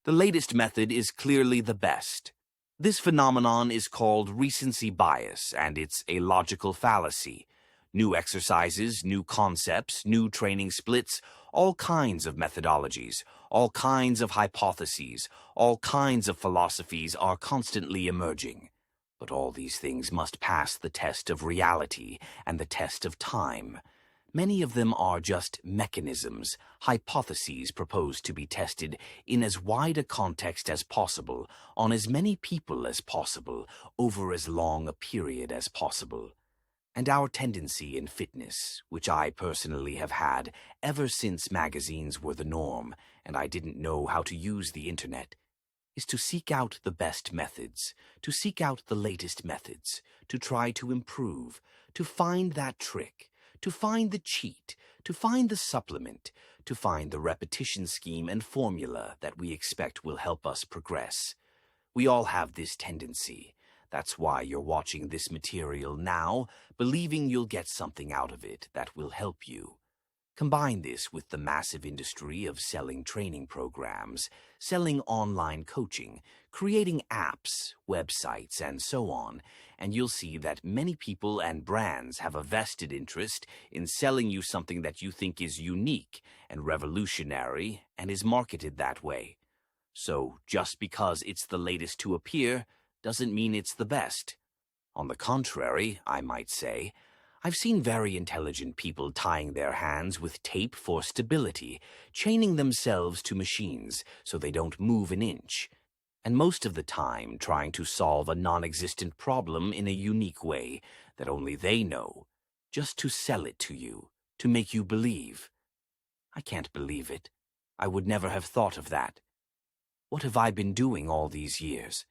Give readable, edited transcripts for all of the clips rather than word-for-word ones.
The latest method is clearly the best. This phenomenon is called recency bias, and it's a logical fallacy. New exercises, new concepts, new training splits, all kinds of methodologies, all kinds of hypotheses, all kinds of philosophies are constantly emerging. But all these things must pass the test of reality and the test of time. Many of them are just mechanisms, hypotheses proposed to be tested in as wide a context as possible, on as many people as possible, over as long a period as possible. And our tendency in fitness, which I personally have had ever since magazines were the norm and I didn't know how to use the internet, is to seek out the best methods, to seek out the latest methods, to try to improve, to find that trick, to find the cheat, to find the supplement, to find the repetition scheme and formula that we expect will help us progress. We all have this tendency. That's why you're watching this material now, believing you'll get something out of it that will help you. Combine this with the massive industry of selling training programs, selling online coaching, creating apps, websites, and so on, and you'll see that many people and brands have a vested interest in selling you something that you think is unique and revolutionary and is marketed that way. So just because it's the latest to appear doesn't mean it's the best. On the contrary, I might say, I've seen very intelligent people tying their hands with tape for stability, chaining themselves to machines so they don't move an inch, and most of the time trying to solve a non-existent problem in a unique way that only they know, just to sell it to you, to make you believe. I can't believe it. I would never have thought of that. What have I been doing all these years?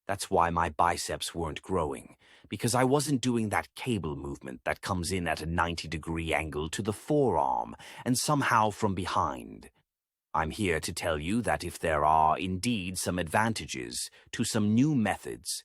That's why my biceps weren't growing, because I wasn't doing that cable movement that comes in at a 90-degree angle to the forearm and somehow from behind. I'm here to tell you that if there are indeed some advantages to some new methods,